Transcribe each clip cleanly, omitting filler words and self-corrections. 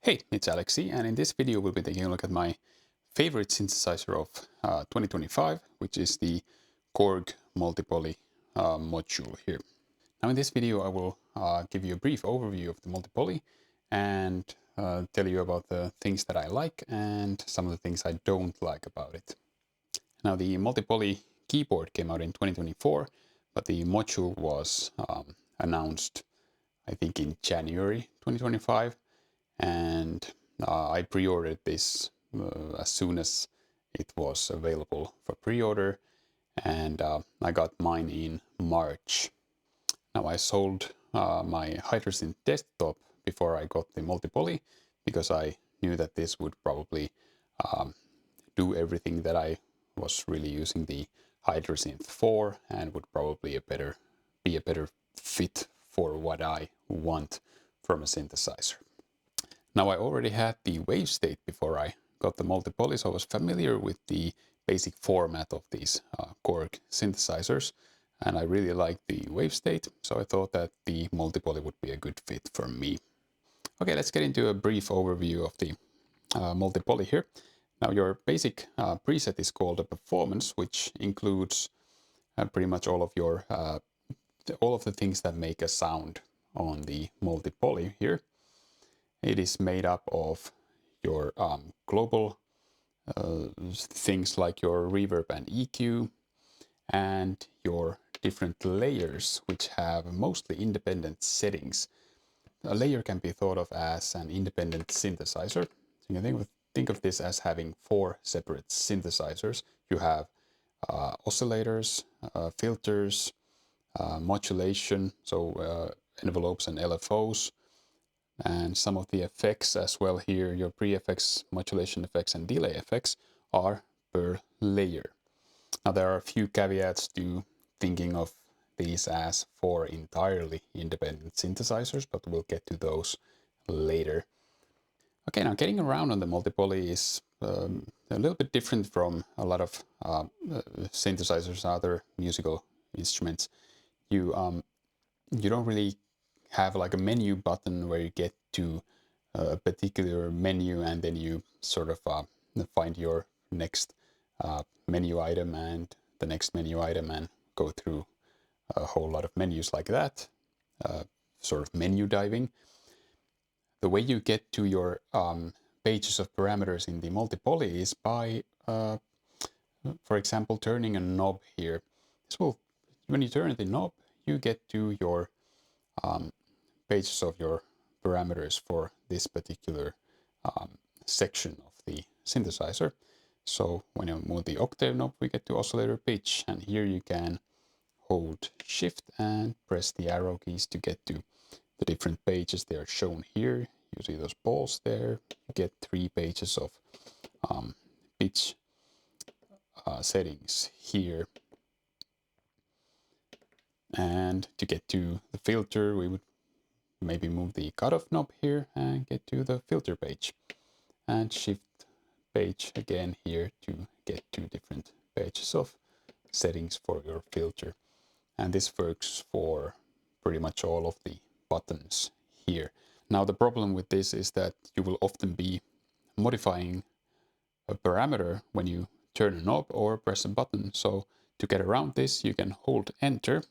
Hey, it's Alexi, and in this video we'll be taking a look at my favorite synthesizer of 2025, which is the Korg multipoly module here. Now in this video I will give you a brief overview of the multipoly and tell you about the things that I like and some of the things I don't like about it. Now the multipoly keyboard came out in 2024, but the module was announced I think in January 2025. And I pre-ordered this as soon as it was available for pre-order, and I got mine in March. Now I sold my Hydrosynth desktop before I got the multipoly because I knew that this would probably do everything that I was really using the Hydrosynth for, and would probably be a better fit for what I want from a synthesizer. Now I already had the Wavestate before I got the multipoly, so I was familiar with the basic format of these Korg synthesizers, and I really liked the Wavestate, so I thought that the multipoly would be a good fit for me. Okay, let's get into a brief overview of the multipoly here. Now your basic preset is called a performance, which includes pretty much all of your all of the things that make a sound on the multipoly here. It is made up of your global things like your reverb and EQ and your different layers, which have mostly independent settings. A layer can be thought of as an independent synthesizer. So you can think of this as having four separate synthesizers. You have oscillators, filters, modulation, so envelopes and LFOs, and some of the effects as well here. Your pre-effects, modulation effects, and delay effects are per layer. Now there are a few caveats to thinking of these as four entirely independent synthesizers, but we'll get to those later. Okay, now getting around on the multipoly is a little bit different from a lot of synthesizers, other musical instruments. You don't really have like a menu button where you get to a particular menu and then you sort of find your next menu item and the next menu item and go through a whole lot of menus like that, sort of menu diving. The way you get to your pages of parameters in the multipoly is by, for example, turning a knob here. When you turn the knob, you get to your pages of your parameters for this particular section of the synthesizer. So when you move the octave knob, we get to oscillator pitch, and here you can hold shift and press the arrow keys to get to the different pages. They are shown here. You see those balls there. You get 3 pages of pitch settings here. And to get to the filter, we would maybe move the cutoff knob here and get to the filter page, and shift page again here to get to different pages of settings for your filter. And this works for pretty much all of the buttons here. Now the problem with this is that you will often be modifying a parameter when you turn a knob or press a button. So to get around this, you can hold enter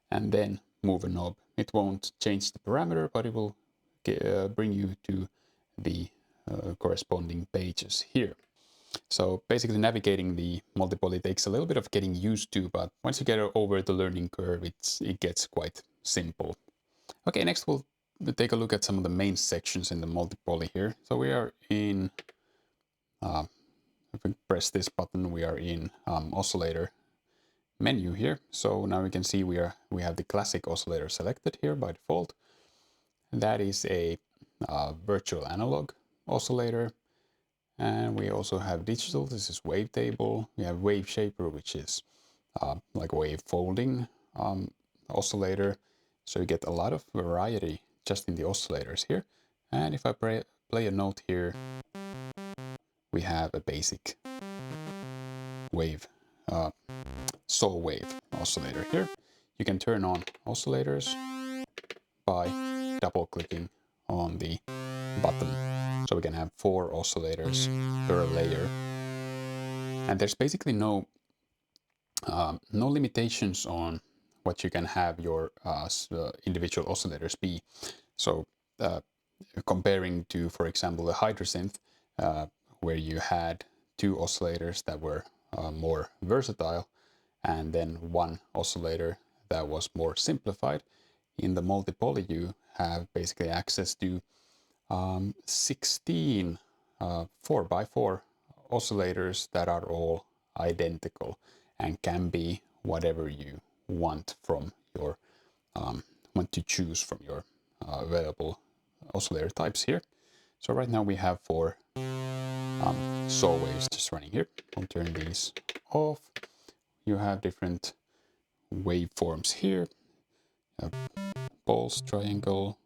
and then move a knob. It won't change the parameter, but it will bring you to the corresponding pages here. So basically navigating the multipoly takes a little bit of getting used to, but once you get over the learning curve, it gets quite simple. Okay, next we'll take a look at some of the main sections in the multipoly here. So we are in, if we press this button, we are in oscillator menu here. So now we can see we have the classic oscillator selected here by default. That is a virtual analog oscillator. And we also have digital. This is Wavetable. We have Waveshaper, which is like a wave folding oscillator. So you get a lot of variety just in the oscillators here. And if I play a note here, we have a basic wave, saw wave oscillator here. You can turn on oscillators by double clicking on the button So we can have 4 oscillators per layer. And there's basically no limitations on what you can have your individual oscillators be. So comparing to, for example, the hydrosynth, where you had 2 oscillators that were more versatile, and then 1 oscillator that was more simplified. In the multi-poly, you have basically access to 16 4x4 oscillators that are all identical and can be whatever you want from your want to choose from your available oscillator types here. So right now we have 4 saw waves just running here. I'll turn these off. You have different waveforms here. Pulse, triangle,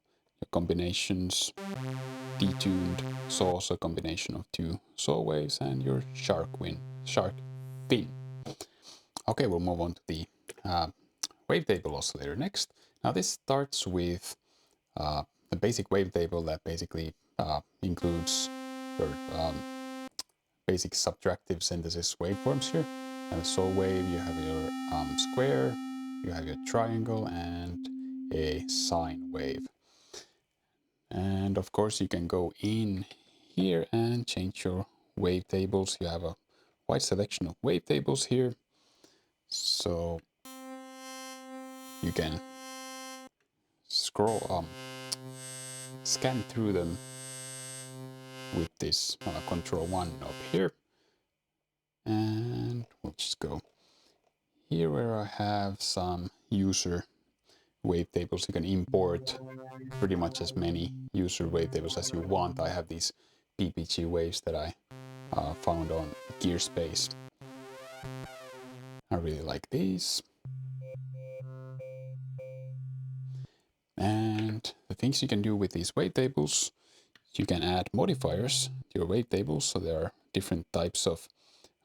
combinations, detuned, so also a combination of 2 saw waves, and your shark fin. Okay, we'll move on to the wavetable oscillator next. Now this starts with the basic wavetable that basically includes your basic subtractive synthesis waveforms here. You have a saw wave, you have your square, you have your triangle, and a sine wave. And of course you can go in here and change your wavetables. You have a wide selection of wavetables here. So you can scan through them with this control 1 knob here. And we'll just go here where I have some user wavetables. You can import pretty much as many user wavetables as you want. I have these PPG waves that I found on Gearspace. I really like these. And the things you can do with these wavetables, you can add modifiers to your wavetables. So there are different types of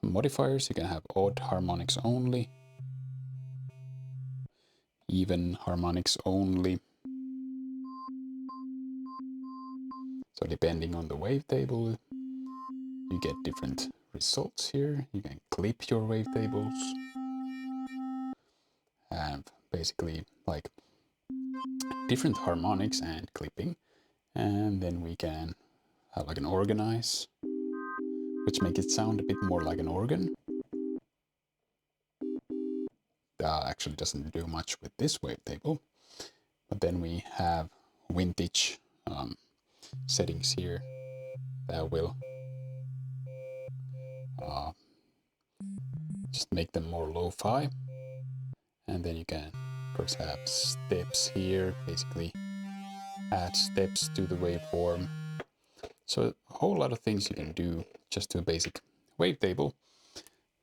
modifiers. You can have odd harmonics only, even harmonics only. So depending on the wavetable, you get different results here. You can clip your wavetables and basically like different harmonics and clipping. And then we can have like an organize, which makes it sound a bit more like an organ. Actually doesn't do much with this wavetable. But then we have vintage settings here that will just make them more lo-fi. And then you can, of course, have steps here, basically add steps to the waveform. So a whole lot of things you can do just to a basic wavetable.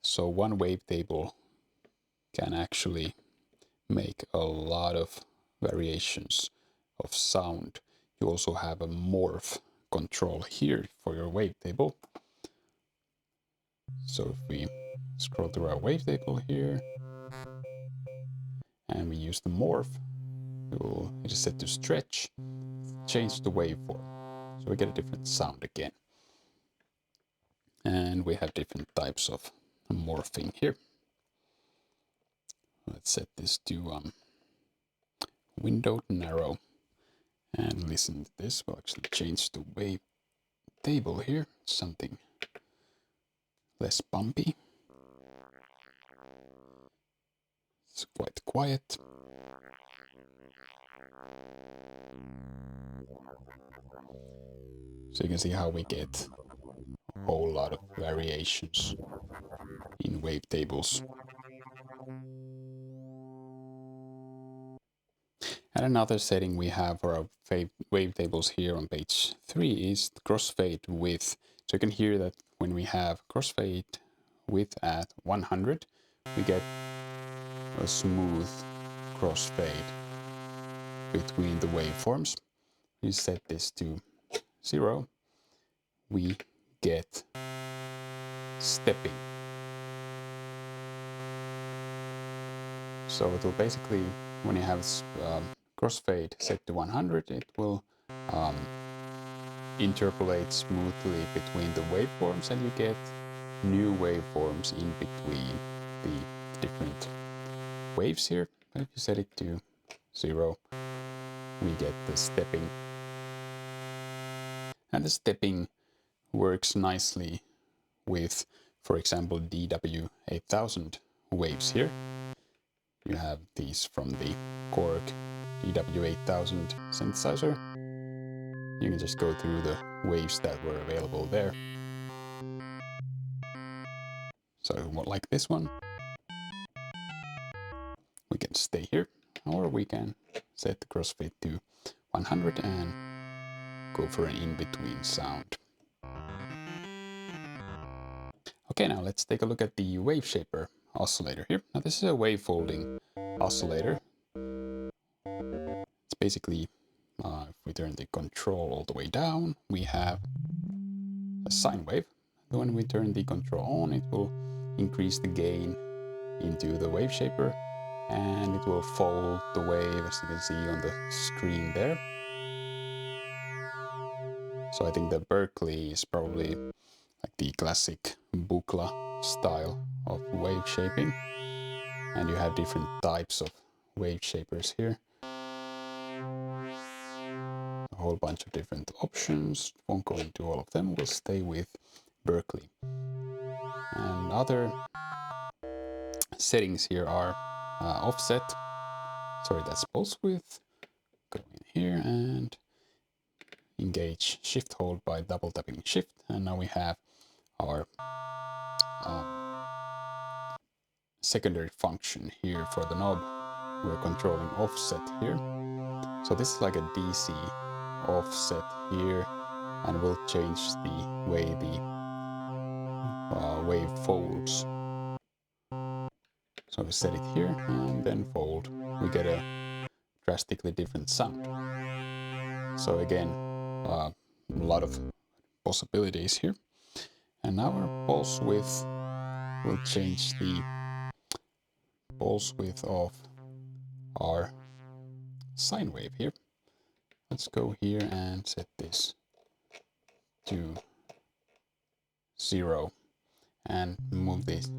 So one wavetable can actually make a lot of variations of sound. You also have a morph control here for your wavetable. So if we scroll through our wavetable here and we use the morph, it is set to stretch, change the waveform. So we get a different sound again. And we have different types of morphing here. Let's set this to windowed narrow and listen to this. We'll actually change the wavetable here, something less bumpy. It's quite quiet. So you can see how we get a whole lot of variations in wavetables. And another setting we have for our wavetables here on page 3 is the crossfade width. So you can hear that when we have crossfade width at 100, we get a smooth crossfade between the waveforms. We set this to 0, we get stepping. So it will basically, when you have crossfade set to 100, it will interpolate smoothly between the waveforms, and you get new waveforms in between the different waves here. But if you set it to 0, we get the stepping. And the stepping works nicely with, for example, DW8000 waves here. You have these from the Korg DW8000 synthesizer. You can just go through the waves that were available there. So like this one, we can stay here, or we can set the crossfade to 100 and go for an in-between sound. Okay, now let's take a look at the Waveshaper oscillator here. Now this is a wavefolding oscillator. It's basically, if we turn the control all the way down, we have a sine wave. When we turn the control on, it will increase the gain into the Waveshaper, and it will fold the wave, as you can see on the screen there. So I think the Berkeley is probably like the classic Buchla style of wave shaping, and you have different types of wave shapers here. A whole bunch of different options. Won't go into all of them. We'll stay with Berkeley. And other settings here are offset. Sorry, that's pulse width. Go in here and engage shift hold by double tapping shift, and now we have our secondary function here for the knob. We're controlling offset here. So this is like a DC offset here, and we'll change the way the wave folds. So we set it here and then fold. We get a drastically different sound. So again, a lot of possibilities here. And now our pulse width will change the pulse width of our sine wave here. Let's go here and set this to 0 and move this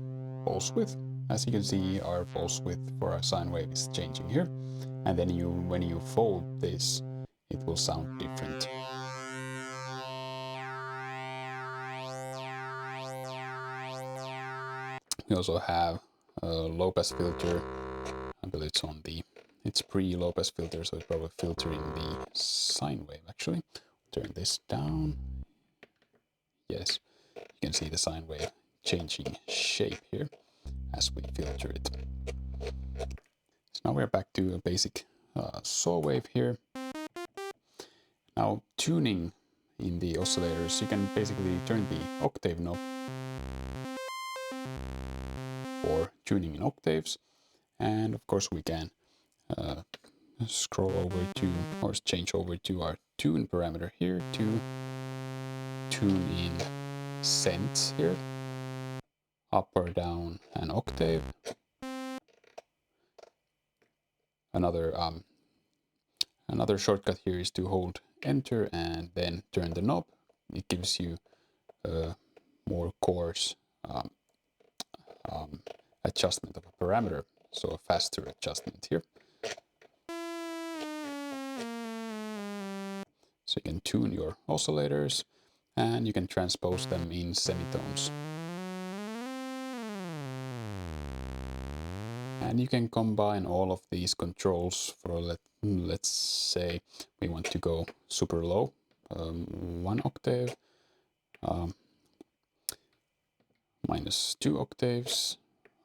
pulse width. As you can see, our pulse width for our sine wave is changing here. And then when you fold this, it will sound different. We also have a low pass filter. I believe it's pre-low pass filter, so it's probably filtering the sine wave actually. Turn this down. Yes, you can see the sine wave changing shape here as we filter it. So now we're back to a basic saw wave here. Now tuning in the oscillators, you can basically turn the octave knob for tuning in octaves, and of course we can scroll over to or change over to our tune parameter here to tune in cents here, up or down an octave. Another shortcut here is to hold enter and then turn the knob. It gives you a more coarse adjustment of a parameter, so a faster adjustment here. So you can tune your oscillators and you can transpose them in semitones. And you can combine all of these controls for, let's say we want to go super low, 1 octave, minus 2 octaves,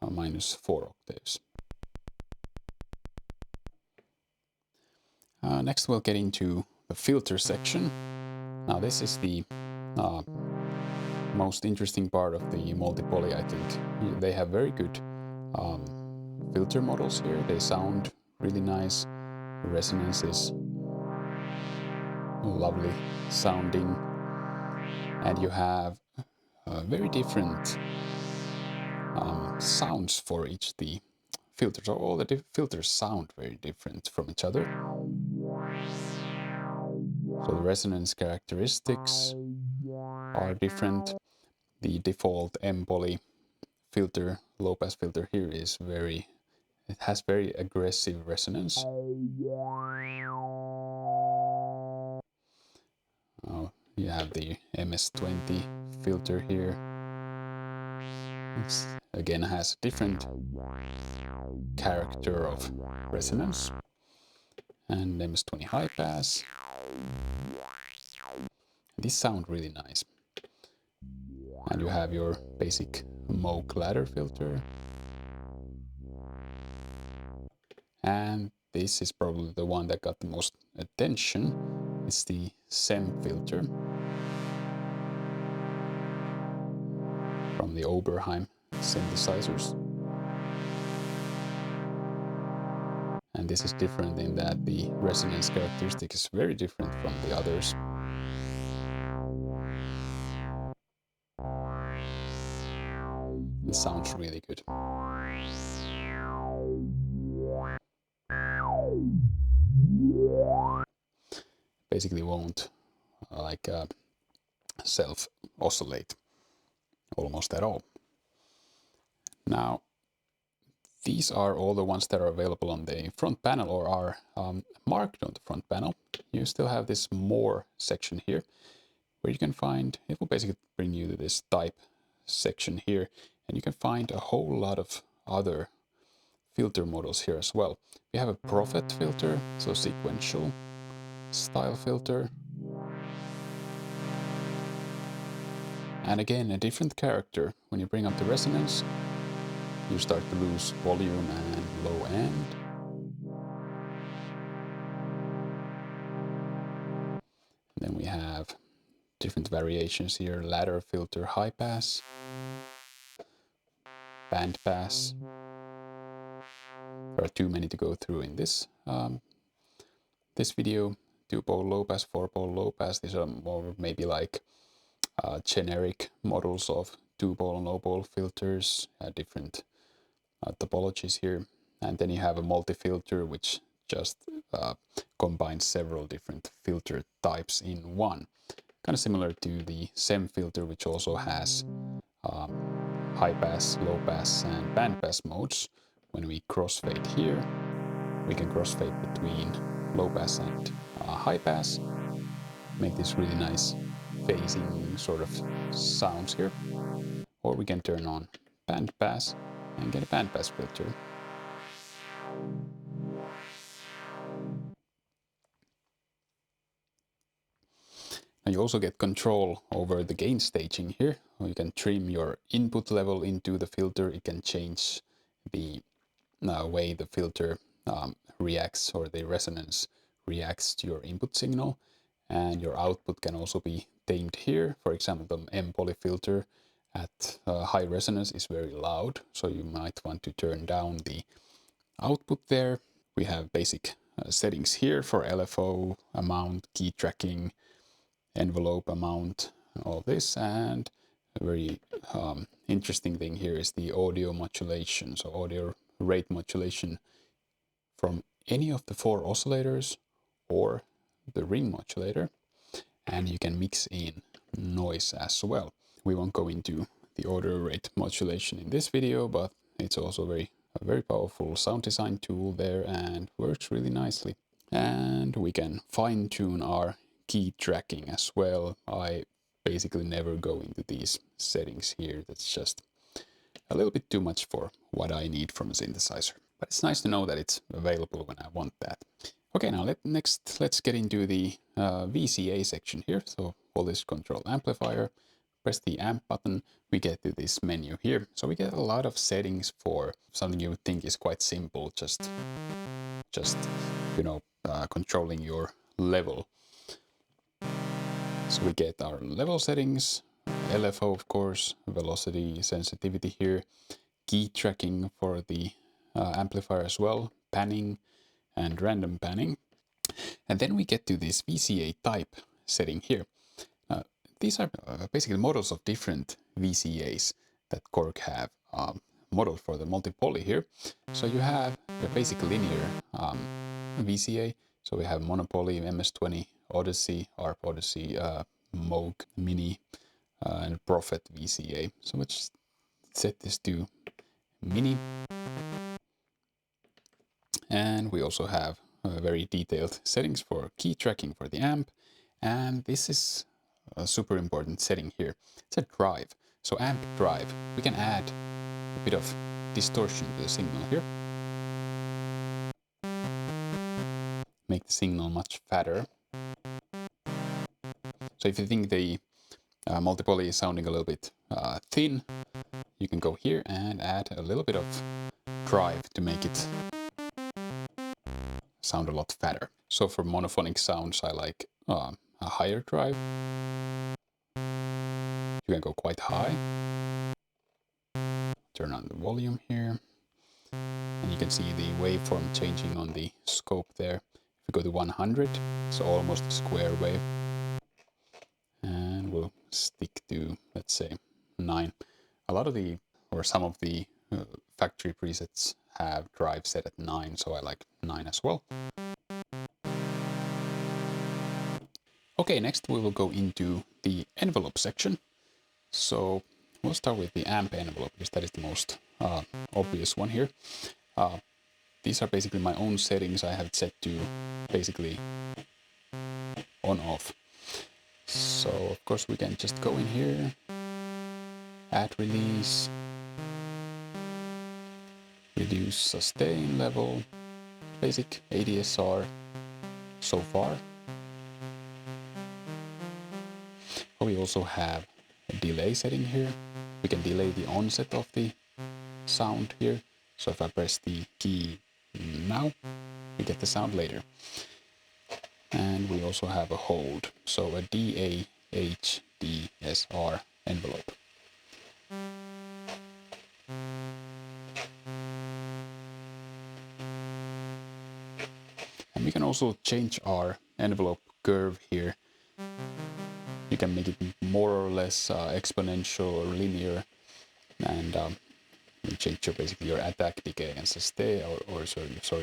minus 4 octaves. Next we'll get into the filter section. Now this is the most interesting part of the multi-poly, I think. They have very good filter models here. They sound really nice. The resonance is lovely sounding, and you have very different sounds for each the filters. So all the filters sound very different from each other. So the resonance characteristics are different. The default M-poly filter, low pass filter here is it has very aggressive resonance. You have the MS-20 filter here. It again has a different character of resonance. And MS-20 high pass. These sound really nice. And you have your basic Moog ladder filter. And this is probably the one that got the most attention. It's the SEM filter from the Oberheim synthesizers. And this is different in that the resonance characteristic is very different from the others. It sounds really good. Basically won't self-oscillate almost at all. Now, these are all the ones that are available on the front panel or are marked on the front panel. You still have this more section here where you can find, it will basically bring you to this type section here, and you can find a whole lot of other filter models here as well. We have a Prophet filter, so sequential style filter. And again, a different character. When you bring up the resonance, you start to lose volume and low end. And then we have different variations here. Ladder filter, high pass, band pass. There are too many to go through in this video. 2-pole low pass, 4-pole low pass. These are more maybe like generic models of 2-pole and low-pole filters, different topologies here. And then you have a multi-filter, which just combines several different filter types in one. Kind of similar to the SEM filter, which also has high pass, low pass, and band pass modes. When we crossfade here, we can crossfade between low pass and high pass, make this really nice phasing sort of sounds here. Or we can turn on band pass and get a band pass filter. Now you also get control over the gain staging here. You can trim your input level into the filter. It can change the way the filter reacts, or the resonance reacts to your input signal. And your output can also be tamed here. For example, the M-poly filter at high resonance is very loud, so you might want to turn down the output there. We have basic settings here for LFO, amount, key tracking, envelope amount, all this. And a very interesting thing here is the audio modulation, so audio rate modulation from any of the 4 oscillators or the ring modulator, and you can mix in noise as well. We won't go into the audio rate modulation in this video, but it's also a very powerful sound design tool there and works really nicely. And we can fine tune our key tracking as well. I basically never go into these settings here. That's just a little bit too much for what I need from a synthesizer. But it's nice to know that it's available when I want that. Okay, now let's get into the VCA section here. So hold this control amplifier, press the amp button, we get to this menu here. So we get a lot of settings for something you would think is quite simple, just controlling your level. So we get our level settings, LFO of course, velocity, sensitivity here, key tracking for the amplifier as well, panning and random panning. And then we get to this VCA type setting here. These are basically models of different VCAs that Korg have modeled for the multi-poly here. So you have the basic linear VCA. So we have monopoly, MS-20 Odyssey, ARP Odyssey, Moog Mini, and Prophet VCA. So let's set this to Mini. And we also have very detailed settings for key tracking for the amp. And this is a super important setting here. It's a drive. So amp drive, we can add a bit of distortion to the signal here. Make the signal much fatter. So if you think the multi-poly is sounding a little bit thin, you can go here and add a little bit of drive to make it sound a lot fatter. So for monophonic sounds, I like a higher drive. You can go quite high. Turn on the volume here. And you can see the waveform changing on the scope there. If we go to 100, it's almost a square wave. And we'll stick to, let's say, 9. A lot of the, or some of the factory presets have drive set at 9, so I like 9 as well. Okay, next we will go into the envelope section. So we'll start with the amp envelope, because that is the most obvious one here. These are basically my own settings. I have it set to basically on-off. So of course we can just go in here, add release, reduce sustain level, basic ADSR so far. We also have a delay setting here. We can delay the onset of the sound here. So if I press the key now, we get the sound later. And we also have a hold, so a DAHDSR envelope. And we can also change our envelope curve here. You can make it more or less exponential or linear, and you change basically your attack, decay, and sustain, or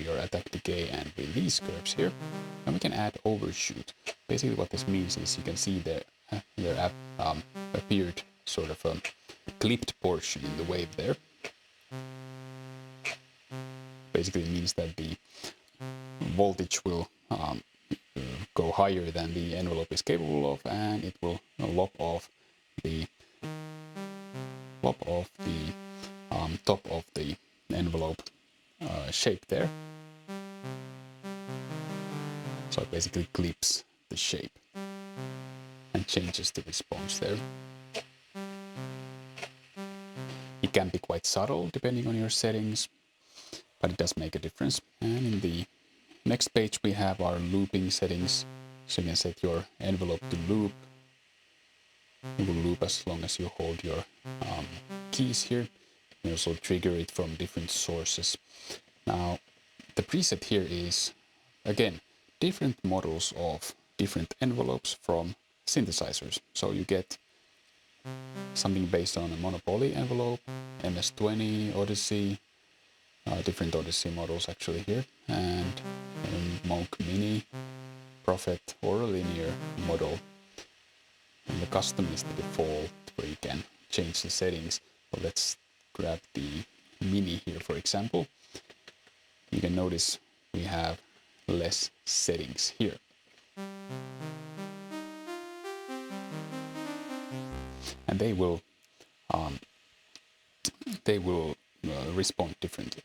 your attack, decay, and release curves here. And we can add overshoot. Basically, what this means is you can see there appeared sort of a clipped portion in the wave there. Basically, it means that the voltage will go higher than the envelope is capable of, and it will lop off the top of the envelope shape there. So it basically clips the shape and changes the response there. It can be quite subtle depending on your settings, but it does make a difference. And in the next page we have our looping settings. So you can set your envelope to loop. It will loop as long as you hold your keys here. You also trigger it from different sources. Now, the preset here is, again, different models of different envelopes from synthesizers. So you get something based on a monopoly envelope, MS-20, Odyssey, different Odyssey models actually here, and Moog Mini, Prophet, or a linear model. And the custom is the default, where you can change the settings. So let's grab the Mini here, for example. You can notice we have less settings here. And they will respond differently.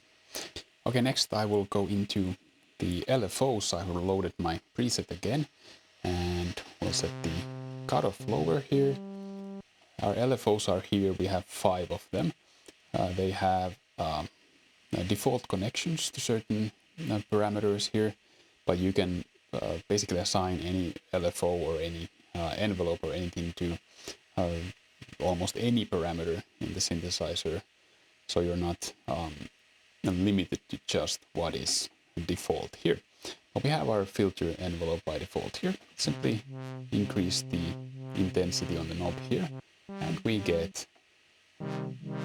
Okay, next I will go into the LFOs. I have loaded my preset again, and we'll set the cutoff lower here. Our LFOs are here. We have 5 of them. They have default connections to certain parameters here, but you can basically assign any LFO or any envelope or anything to almost any parameter in the synthesizer, so you're not limited to just what is default here. But we have our filter envelope by default here. Simply increase the intensity on the knob here, and we get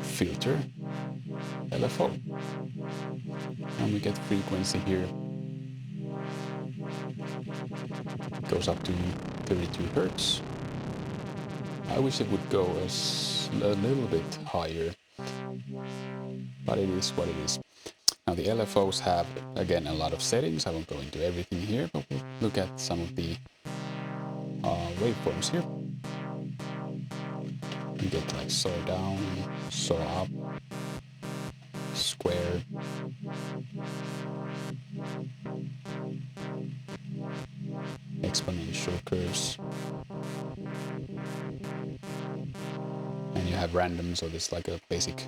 filter LFO. And we get frequency here. It goes up to 32 Hertz. I wish it would go a little bit higher, but it is what it is. Now the LFOs have, again, a lot of settings. I won't go into everything here, but we'll look at some of the waveforms here. You get like saw down, saw up, square, exponential curves, and you have random, so this is like a basic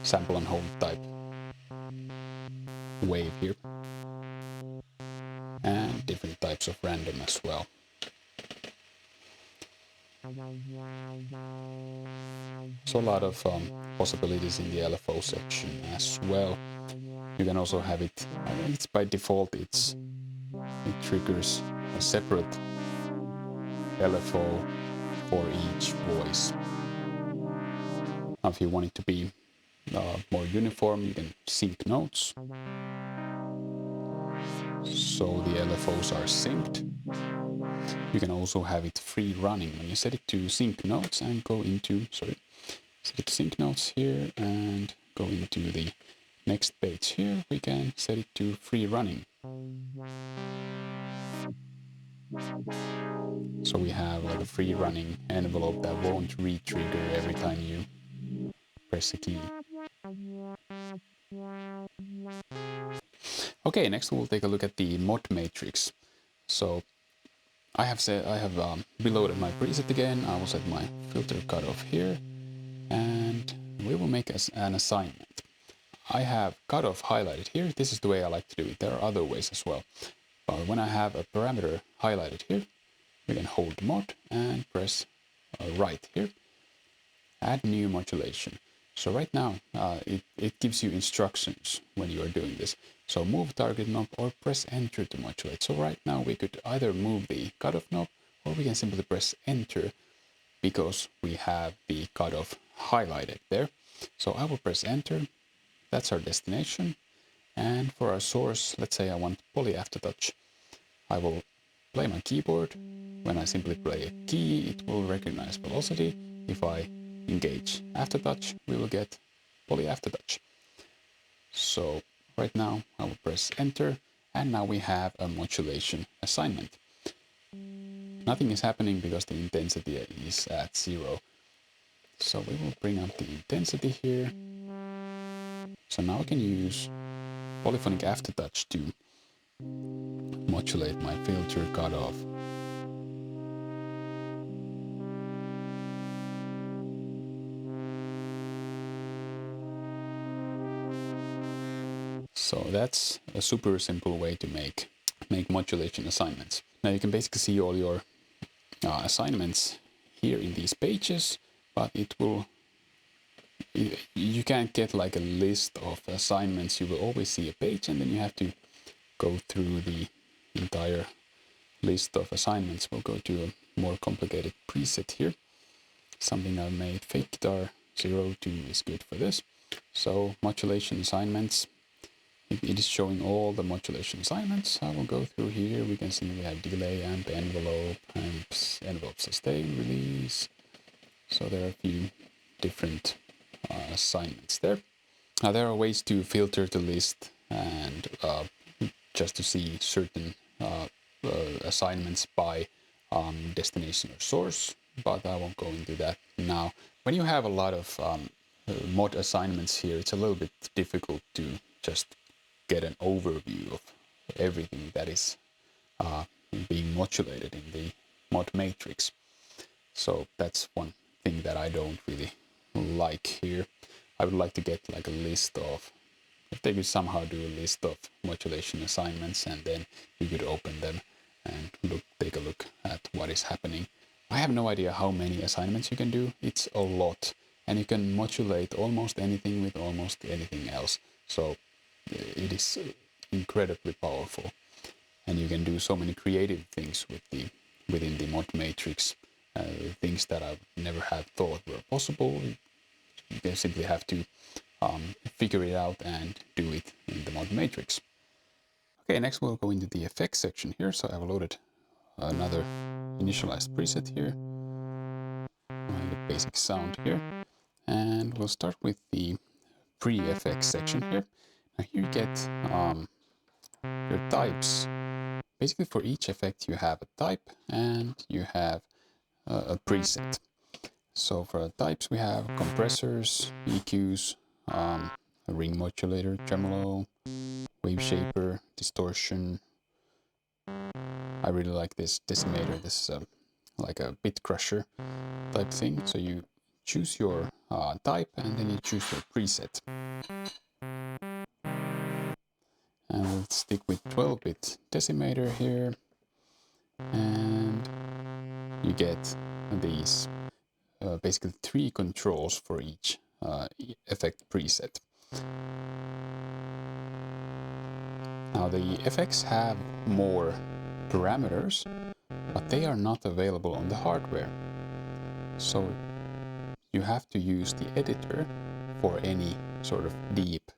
sample and hold type wave here, and different types of random as well. So a lot of possibilities in the LFO section as well. You can also have it, it's by default, it triggers a separate LFO for each voice. Now if you want it to be more uniform, you can sync notes. So the LFOs are synced. You can also have it free running. When you set it to sync notes and go into, set it to sync notes here and go into the next page here, we can set it to free running. So we have like a free running envelope that won't re-trigger every time you press a key. Okay, next we'll take a look at the mod matrix. So I have reloaded my preset again. I will set my filter cutoff here, and we will make an assignment. I have cutoff highlighted here. This is the way I like to do it. There are other ways as well. But when I have a parameter highlighted here, we can hold mod and press right here. Add new modulation. So right now, it gives you instructions when you are doing this. So move target knob or press enter to modulate. So right now we could either move the cutoff knob or we can simply press enter because we have the cutoff highlighted there. So I will press enter. That's our destination. And for our source, let's say I want poly aftertouch. I will play my keyboard. When I simply play a key, it will recognize velocity. If I engage aftertouch, we will get poly aftertouch. So right now I will press enter, and now we have a modulation assignment. Nothing is happening because the intensity is at 0. So we will bring up the intensity here. So now I can use polyphonic aftertouch to modulate my filter cutoff. So that's a super simple way to make modulation assignments. Now you can basically see all your assignments here in these pages, but you can't get like a list of assignments. You will always see a page and then you have to go through the entire list of assignments. We'll go to a more complicated preset here. Something I've made, fake guitar 02 is good for this. So modulation assignments. It is showing all the modulation assignments. I will go through here. We can see we have delay, amp, envelope, amps, envelope, sustain, release. So there are a few different assignments there. Now there are ways to filter the list and just to see certain assignments by destination or source, but I won't go into that now. When you have a lot of mod assignments here, it's a little bit difficult to just get an overview of everything that is being modulated in the mod matrix. So that's one thing that I don't really like here. I would like to get like a list of, if they could somehow do a list of modulation assignments and then you could open them and take a look at what is happening. I have no idea how many assignments you can do. It's a lot, and you can modulate almost anything with almost anything else. So it is incredibly powerful, and you can do so many creative things within the mod matrix, things that I never had thought were possible. You simply have to figure it out and do it in the mod matrix. Okay, next we'll go into the effects section here. So I've loaded another initialized preset here. The basic sound here. And we'll start with the pre-effects section here. Now here you get your types. Basically for each effect you have a type and you have a preset. So for the types we have compressors, EQs, a ring modulator, tremolo, Waveshaper, distortion. I really like this decimator. This is like a bit crusher type thing. So you choose your type and then you choose your preset. And we'll stick with 12-bit decimator here. And you get these basically 3 controls for each effect preset. Now the effects have more parameters, but they are not available on the hardware. So you have to use the editor for any sort of deep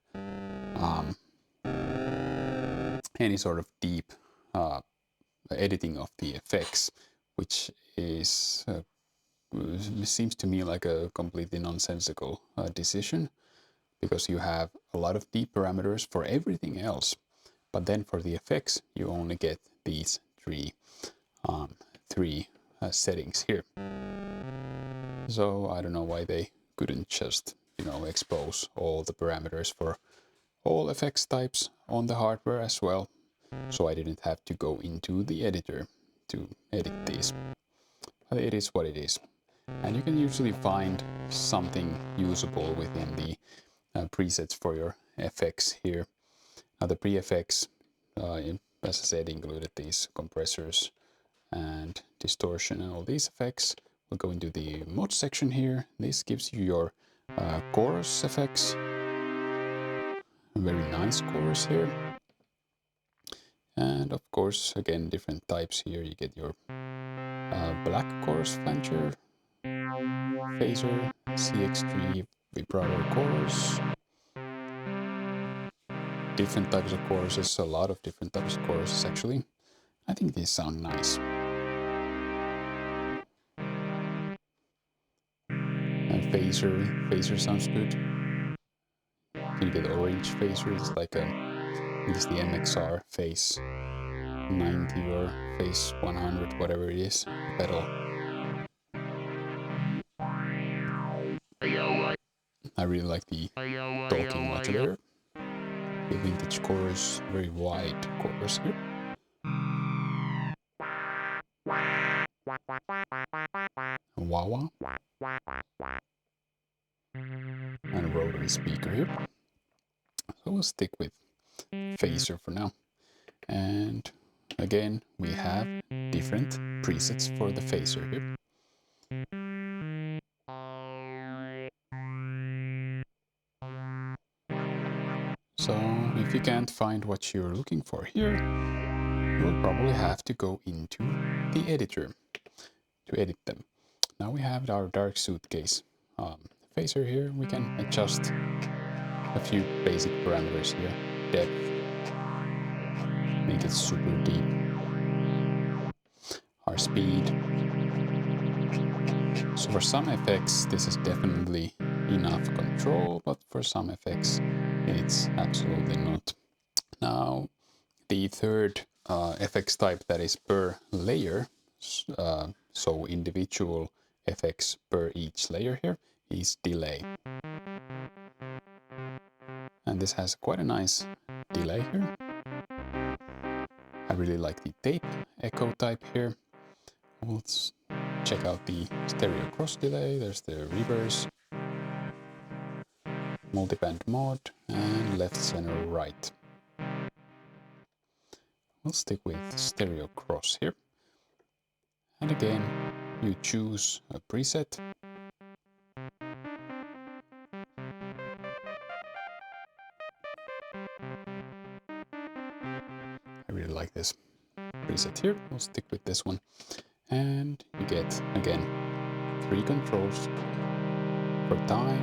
editing of the effects, which is seems to me like a completely nonsensical decision, because you have a lot of deep parameters for everything else, but then for the effects you only get these three settings here. So I don't know why they couldn't just, you know, expose all the parameters for all effects types on the hardware as well, so I didn't have to go into the editor to edit these. But it is what it is. And you can usually find something usable within the presets for your effects here. Now the pre-effects, as I said, included these compressors and distortion and all these effects. We'll go into the mod section here. This gives you your chorus effects. A very nice chorus here. And of course, again, different types here. You get your black chorus flanger, phaser, CX3 vibrato chorus. Different types of choruses, a lot of different types of choruses actually. I think these sound nice. And phaser sounds good. You get orange phaser, it's like it's the MXR phase 90 or phase 100, whatever it is, pedal. I really like the talking modulator. The vintage chorus, very wide chorus here. Wah-wah. And a rotary speaker here. So we'll stick with phaser for now. And again, we have different presets for the phaser here. So if you can't find what you're looking for here, you'll probably have to go into the editor to edit them. Now we have our dark suitcase phaser here. We can adjust a few basic parameters here. Depth, make it super deep. Our speed. So for some effects this is definitely enough control, but for some effects it's absolutely not. Now the third effects type that is per layer, so individual effects per each layer here, is delay. And this has quite a nice delay here. I really like the tape echo type here. Let's check out the stereo cross delay. There's the reverse, multiband mod, and left, center, right. We'll stick with stereo cross here. And again, you choose a preset. I really like this preset here. We'll stick with this one. And you get, again, 3 controls for time,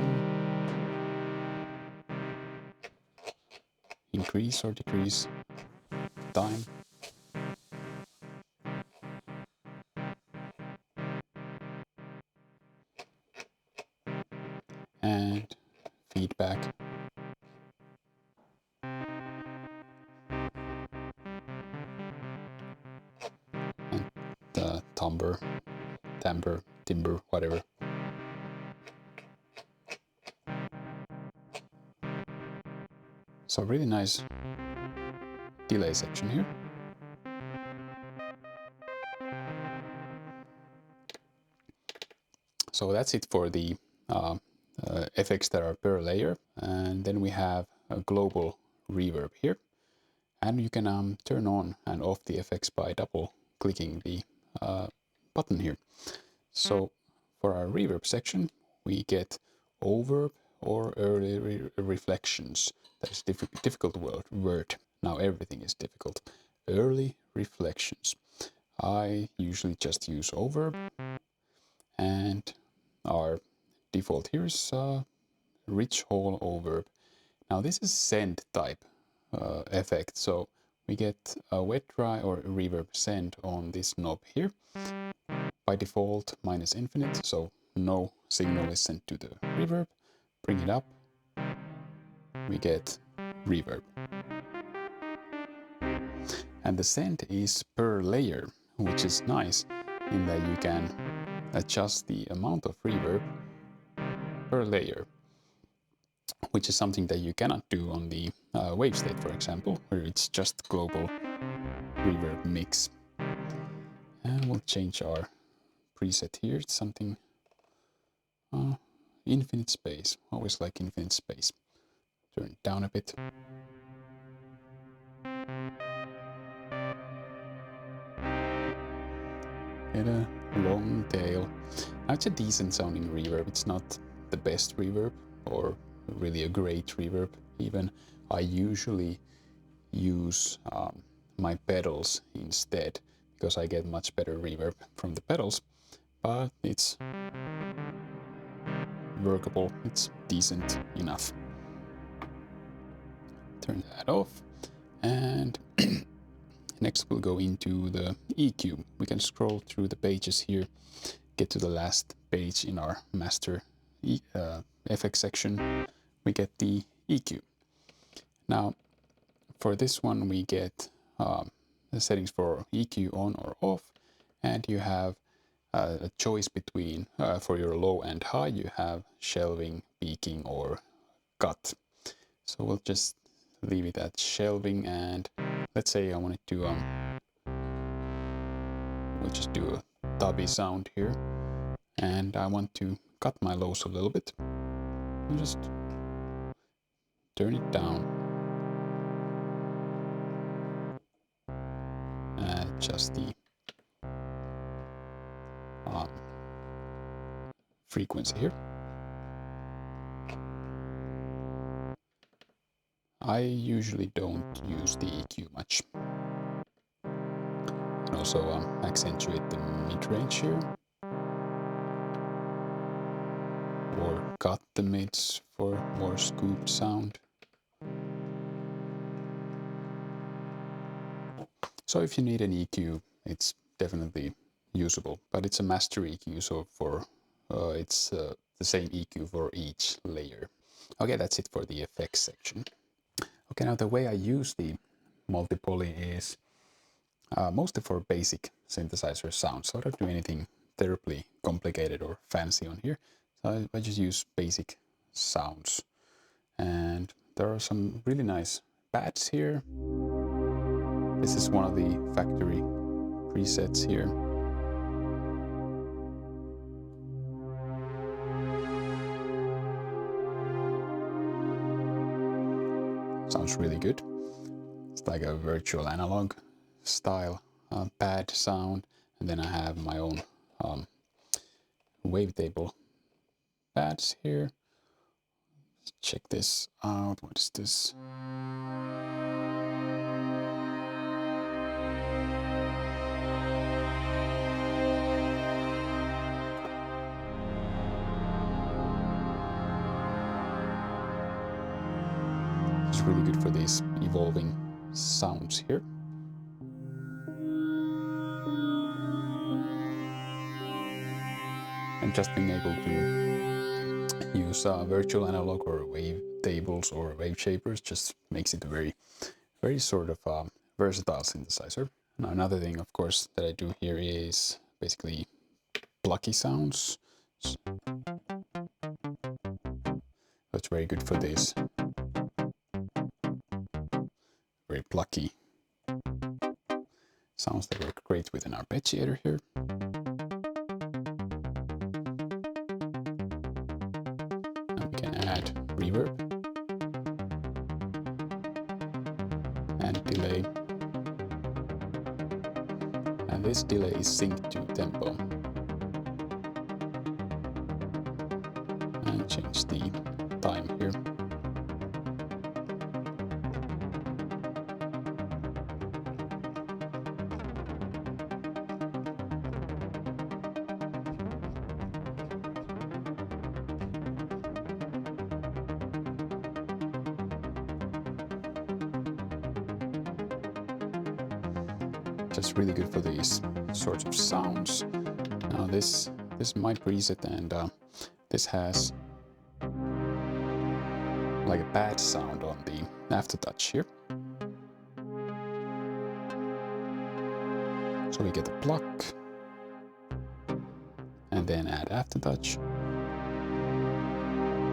increase or decrease, time. And feedback. And timbre, whatever. So really nice delay section here. So that's it for the effects that are per layer. And then we have a global reverb here. And you can turn on and off the effects by double clicking the button here. So for our reverb section, we get overb or early reflections. That's a difficult word. Now everything is difficult. Early reflections. I usually just use overb, and our default here is rich whole overb. Now this is send type effect, so we get a wet dry or reverb send on this knob here. By default minus infinite, so no signal is sent to the reverb. Bring it up, we get reverb. And the send is per layer, which is nice in that you can adjust the amount of reverb per layer, which is something that you cannot do on the wave state, for example, where it's just global reverb mix. And we'll change our preset here. It's something infinite space. Always like infinite space. Turn it down a bit. Get a long tail. Now it's a decent sounding reverb. It's not the best reverb or really a great reverb even. I usually use my pedals instead because I get much better reverb from the pedals, but it's workable, it's decent enough. Turn that off, and next we'll go into the EQ. We can scroll through the pages here, get to the last page in our master FX section. We get the EQ. Now for this one we get the settings for EQ on or off, and you have a choice between, for your low and high, you have shelving, peaking, or cut. So we'll just leave it at shelving, and let's say I wanted to, we'll just do a tubby sound here, and I want to cut my lows a little bit. I'll just turn it down, adjust the frequency here. I usually don't use the EQ much. And also accentuate the mid-range here. Or cut the mids for more scooped sound. So if you need an EQ, it's definitely usable, but it's a master EQ, so for it's the same EQ for each layer. Okay, that's it for the effects section. Okay, now the way I use the multi-poly is mostly for basic synthesizer sounds. So I don't do anything terribly complicated or fancy on here. So I just use basic sounds. And there are some really nice pads here. This is one of the factory presets here. Sounds really good. It's like a virtual analog style pad sound. And then I have my own Wavetable pads here. Let's check this out. What is this? It's really good for these evolving sounds here. And just being able to use virtual analog or wavetables or waveshapers just makes it a very sort of versatile synthesizer. Now another thing, of course, that I do here is basically plucky sounds. That's very good for this. Very plucky sounds that work great with an arpeggiator here. And we can add reverb and delay. And this delay is synced to tempo. And change the time here. Just really good for these sorts of sounds. Now this is my preset, and this has like a bad sound on the aftertouch here. So we get a pluck and then add aftertouch.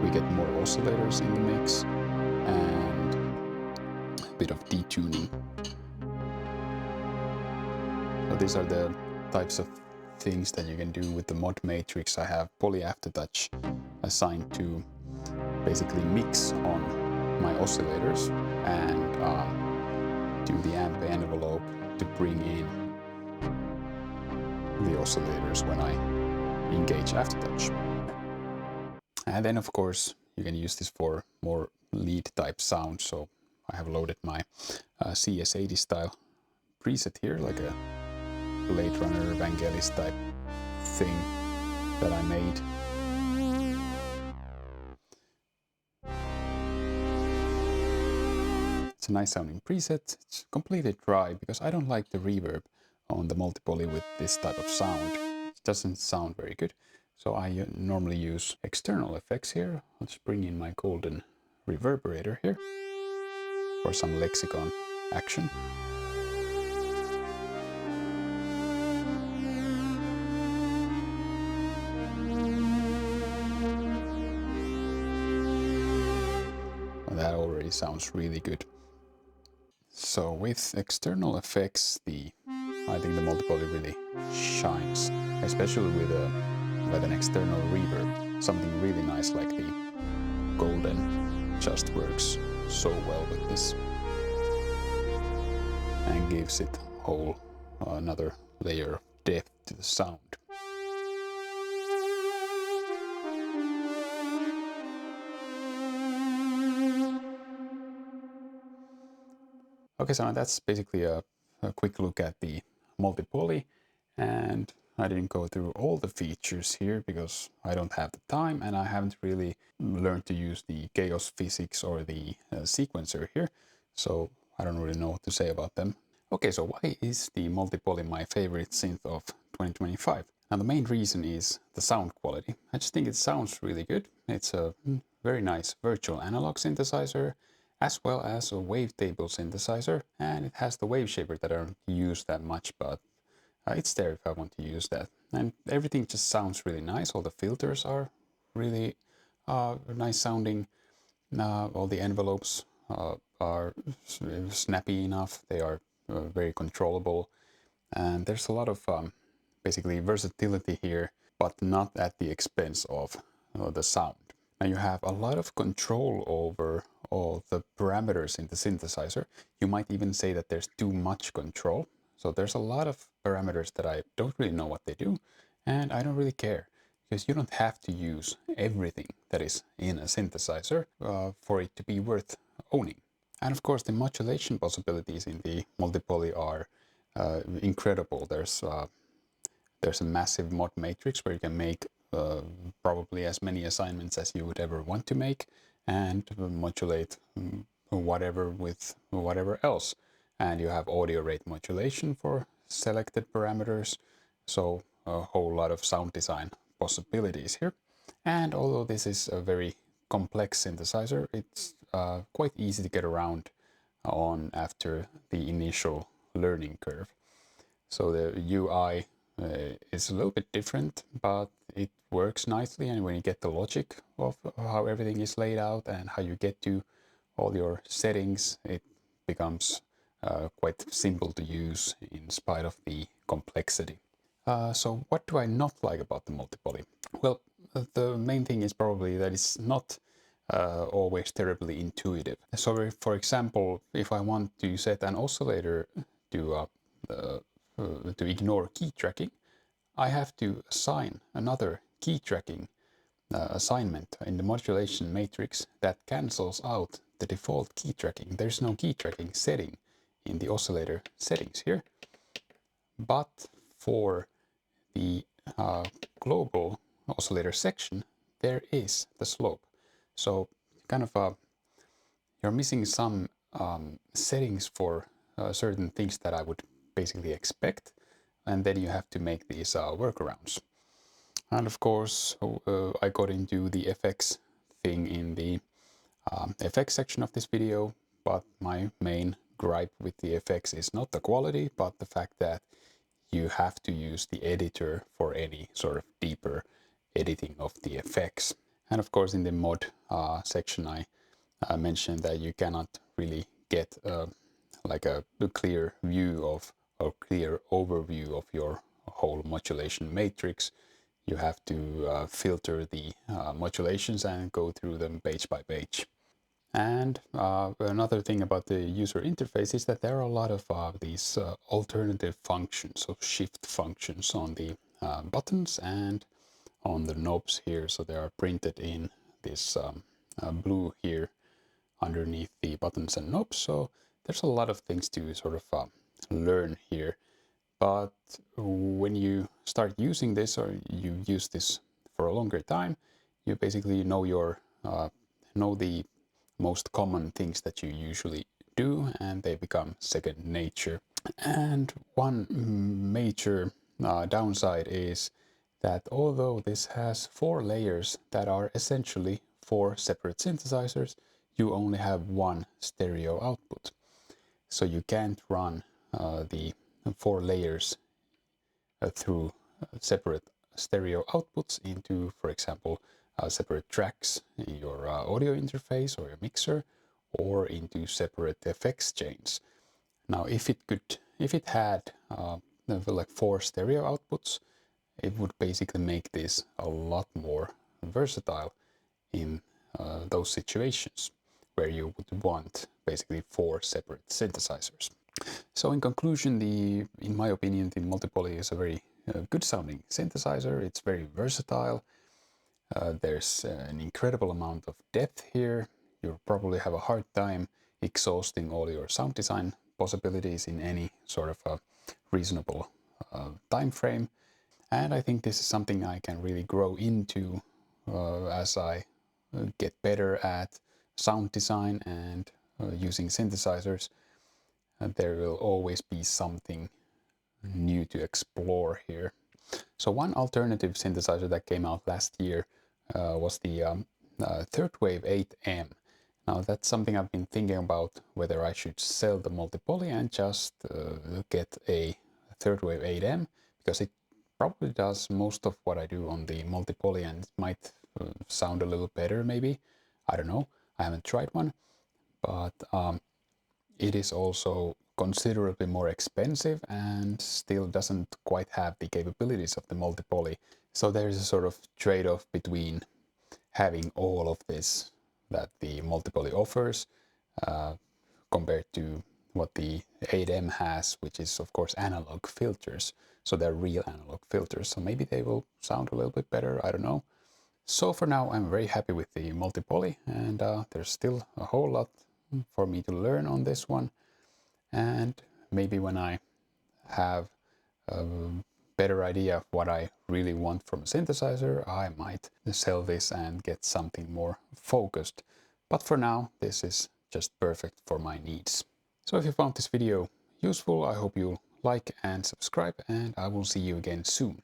We get more oscillators in the mix and a bit of detuning. So these are the types of things that you can do with the mod matrix. I have poly aftertouch assigned to basically mix on my oscillators and do the amp envelope to bring in the oscillators when I engage aftertouch. And then of course you can use this for more lead type sound. So I have loaded my CS80 style preset here, like a Blade Runner Vangelis type thing that I made. It's a nice sounding preset. It's completely dry because I don't like the reverb on the multipoly with this type of sound. It doesn't sound very good. So I normally use external effects here. Let's bring in my golden reverberator here for some lexicon action. That already sounds really good. So with external effects, I think the multipoly really shines, especially with an external reverb. Something really nice like the golden just works so well with this and gives it another layer of depth to the sound. Okay, so that's basically a quick look at the multipoly, and I didn't go through all the features here because I don't have the time and I haven't really learned to use the chaos physics or the sequencer here, so I don't really know what to say about them. Okay, so why is the multipoly my favorite synth of 2025? Now the main reason is the sound quality. I just think it sounds really good. It's a very nice virtual analog synthesizer, as well as a wavetable synthesizer, and it has the Waveshaper that I don't use that much, but it's there if I want to use that. And everything just sounds really nice. All the filters are really nice sounding. All the envelopes are snappy enough. They are very controllable, and there's a lot of basically versatility here, but not at the expense of the sound. Now you have a lot of control over all the parameters in the synthesizer. You might even say that there's too much control. So there's a lot of parameters that I don't really know what they do, and I don't really care, because you don't have to use everything that is in a synthesizer for it to be worth owning. And of course the modulation possibilities in the multipoly are incredible. There's a massive mod matrix where you can make probably as many assignments as you would ever want to make and modulate whatever with whatever else. And you have audio rate modulation for selected parameters. So a whole lot of sound design possibilities here. And although this is a very complex synthesizer, it's quite easy to get around on after the initial learning curve. So the UI is a little bit different, but it works nicely, and when you get the logic of how everything is laid out and how you get to all your settings, it becomes quite simple to use in spite of the complexity. So what do I not like about the multipoly? Well, the main thing is probably that it's not always terribly intuitive. So for example, if I want to set an oscillator to ignore key tracking, I have to assign another key tracking assignment in the modulation matrix that cancels out the default key tracking. There's no key tracking setting in the oscillator settings here, but for the global oscillator section, there is the slope. So kind of you're missing some settings for certain things that I would basically expect, and then you have to make these workarounds. And of course, I got into the FX thing in the FX section of this video, but my main gripe with the FX is not the quality, but the fact that you have to use the editor for any sort of deeper editing of the effects. And of course, in the mod section, I mentioned that you cannot really get like a clear view of or clear overview of your whole modulation matrix. You have to filter the modulations and go through them page by page. And another thing about the user interface is that there are a lot of these alternative functions, so shift functions on the buttons and on the knobs here. So they are printed in this blue here underneath the buttons and knobs. So there's a lot of things to sort of learn here. But when you start using this, or you use this for a longer time, you basically know know the most common things that you usually do, and they become second nature. And one major downside is that although this has 4 layers that are essentially 4 separate synthesizers, you only have one stereo output. So you can't run the 4 layers through separate stereo outputs into, for example, separate tracks in your audio interface or your mixer, or into separate effects chains. Now, if it had like 4 stereo outputs, it would basically make this a lot more versatile in those situations where you would want basically 4 separate synthesizers. So in conclusion, in my opinion, the multipoly is a very good sounding synthesizer. It's very versatile. There's an incredible amount of depth here. You'll probably have a hard time exhausting all your sound design possibilities in any sort of a reasonable time frame. And I think this is something I can really grow into as I get better at sound design and using synthesizers. There will always be something new to explore here. So one alternative synthesizer that came out last year was the Third Wave 8M. Now that's something I've been thinking about, whether I should sell the multipoly and just get a Third Wave 8M, because it probably does most of what I do on the multipoly, and it might sound a little better maybe. I don't know, I haven't tried one, but it is also considerably more expensive and still doesn't quite have the capabilities of the multipoly. So there's a sort of trade-off between having all of this that the multipoly offers compared to what the 8M has, which is of course analog filters. So they're real analog filters. So maybe they will sound a little bit better, I don't know. So for now, I'm very happy with the multipoly, and there's still a whole lot for me to learn on this one. And maybe when I have a better idea of what I really want from a synthesizer, I might sell this and get something more focused. But for now, this is just perfect for my needs. So if you found this video useful, I hope you'll like and subscribe, and I will see you again soon.